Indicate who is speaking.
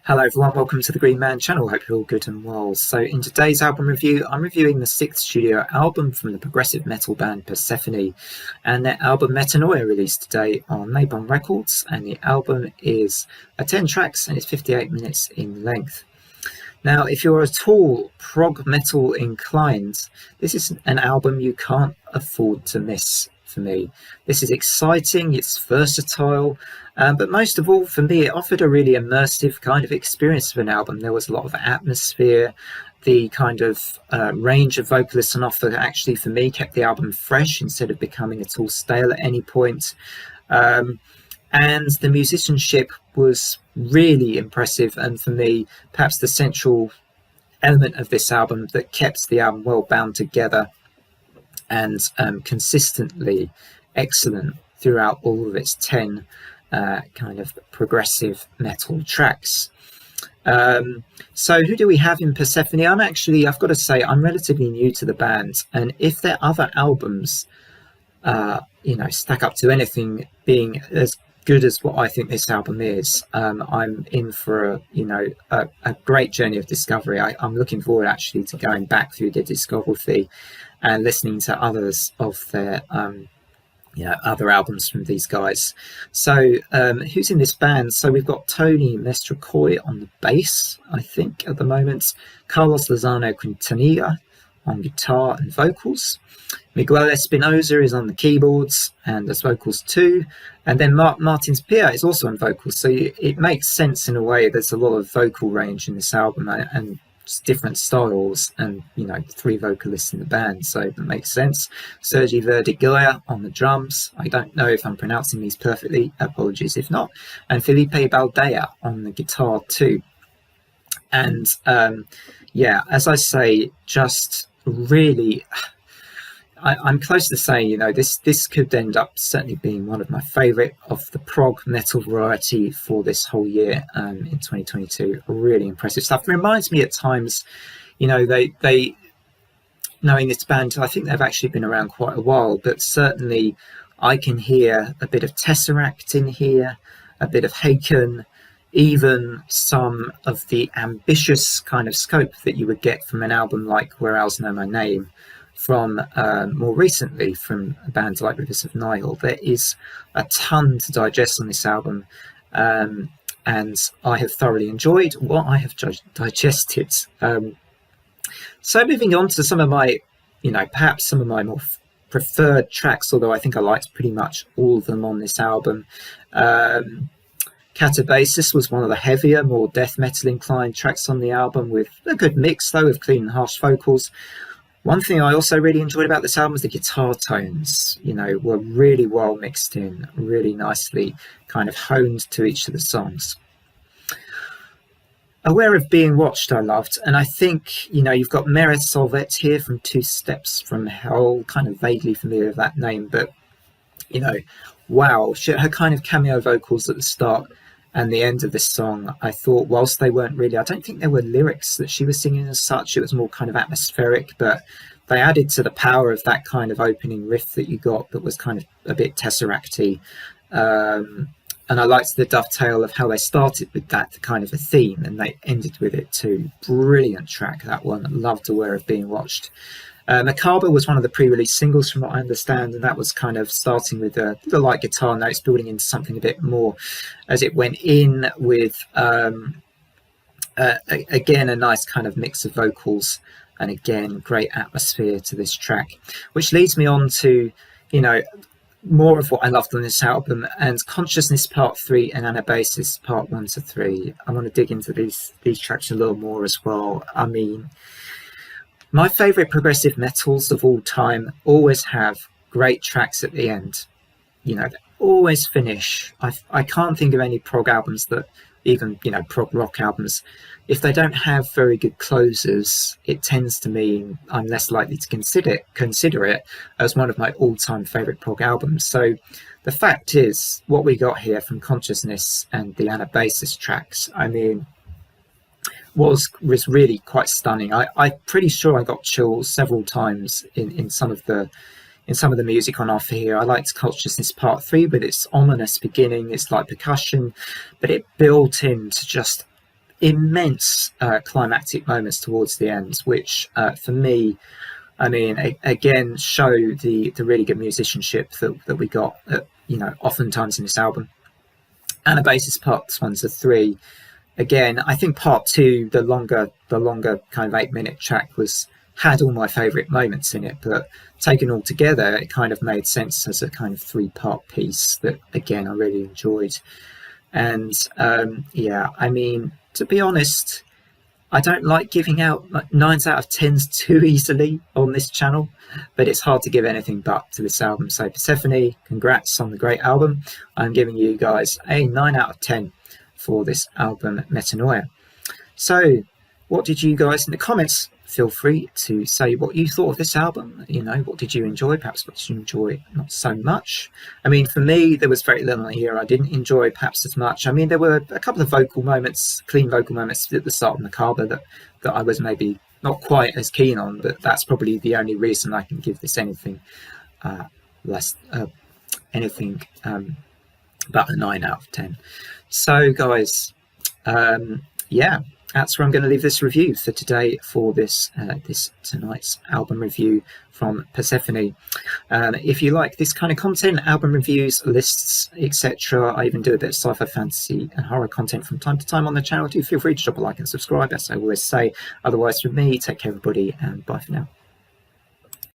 Speaker 1: Hello everyone, welcome to the Green Man channel. Hope you're all good and well. So in today's album review, I'm reviewing the sixth studio album from the progressive metal band Persefone, and their album Metanoia released today on Napalm Records, and the album is 10 tracks and it's 58 minutes in length. Now, if you're at all prog metal inclined, this is an album you can't afford to miss for me. This is exciting, it's versatile, but most of all for me, it offered a really immersive kind of experience of an album. There was a lot of atmosphere. The kind of range of vocalists on offer actually for me kept the album fresh instead of becoming at all stale at any point. And the musicianship was really impressive, and for me, perhaps the central element of this album that kept the album well bound together and consistently excellent throughout all of its 10 kind of progressive metal tracks. So who do we have in Persefone? I've got to say, I'm relatively new to the band, and if their other albums stack up to anything being as good as what I think this album is, I'm in for a great journey of discovery. I'm looking forward actually to going back through their discography and listening to others of their other albums from these guys. So who's in this band? So we've got Tony Mestracoy on the bass, I think, at the moment. Carlos Lozano Quintanilla on guitar and vocals. Miguel Espinosa is on the keyboards and there's vocals too. And then Martins Pia is also on vocals. So it makes sense in a way. There's a lot of vocal range in this album and different styles, and 3 vocalists in the band, so that makes sense. Sergi Verdigoya on the drums. I don't know if I'm pronouncing these perfectly, apologies if not. And Felipe Baldea on the guitar too. And as I say, just really, I'm close to saying, this could end up certainly being one of my favourite of the prog metal variety for this whole year in 2022. Really impressive stuff. It reminds me at times, they knowing this band, I think they've actually been around quite a while, but certainly I can hear a bit of Tesseract in here, a bit of Haken, even some of the ambitious kind of scope that you would get from an album like Where Owls Know My Name, from more recently from bands like Rivers of Nihil. There is a ton to digest on this album, and I have thoroughly enjoyed what I have digested. So moving on to some of my, perhaps some of my more preferred tracks, although I think I liked pretty much all of them on this album. Catabasis was one of the heavier, more death metal inclined tracks on the album, with a good mix though of clean and harsh vocals. One thing I also really enjoyed about this album was the guitar tones, were really well mixed in, really nicely kind of honed to each of the songs. Aware of Being Watched I loved, and I think, you've got Merit Solvet here from Two Steps from Hell, kind of vaguely familiar with that name, but, wow, her kind of cameo vocals at the start and the end of this song, I thought, whilst they weren't really, I don't think there were lyrics that she was singing as such, it was more kind of atmospheric, but they added to the power of that kind of opening riff that you got that was kind of a bit Tesseract-y. And I liked the dovetail of how they started with that kind of a theme and they ended with it too. Brilliant track, that one. Loved Aware of Being Watched. Macabre was one of the pre-release singles from what I understand, and that was kind of starting with the light guitar notes, building into something a bit more as it went in with, again, a nice kind of mix of vocals and, again, great atmosphere to this track, which leads me on to, more of what I loved on this album, and Consciousness Part 3 and Anabasis Part 1 to 3. I want to dig into these tracks a little more as well. I mean, my favourite progressive metals of all time always have great tracks at the end. They always finish. I can't think of any prog albums that, even, prog rock albums, if they don't have very good closers, it tends to mean I'm less likely to consider it as one of my all-time favourite prog albums. So the fact is, what we got here from Consciousness and the Anabasis tracks, I mean, was really quite stunning. I'm pretty sure I got chills several times in some of the music on offer here. I liked Consciousness Part 3 with its ominous beginning, its light percussion, but it built into just immense climactic moments towards the end, which for me, I mean, again, show the really good musicianship that we got, oftentimes in this album. And a basis parts 1 to 3. Again, I think part 2, the longer kind of 8-minute track, had all my favourite moments in it, but taken all together, it kind of made sense as a kind of 3-part piece that, again, I really enjoyed. And I mean, to be honest, I don't like giving out 9s out of 10s too easily on this channel, but it's hard to give anything but to this album. So Persefone, congrats on the great album. I'm giving you guys a 9 out of 10 for this album, Metanoia. So what did you guys in the comments? Feel free to say what you thought of this album. What did you enjoy? Perhaps what did you enjoy not so much? I mean, for me, there was very little here I didn't enjoy perhaps as much. I mean, there were a couple of clean vocal moments at the start of Macabre that I was maybe not quite as keen on, but that's probably the only reason I can give this anything but a 9 out of 10. So guys, that's where I'm going to leave this review for today for this tonight's album review from Persefone. If you like this kind of content, album reviews, lists, etc., I even do a bit of sci-fi, fantasy and horror content from time to time on the channel, do feel free to drop a like and subscribe, as I always say. Otherwise, from me, take care everybody, and bye for now.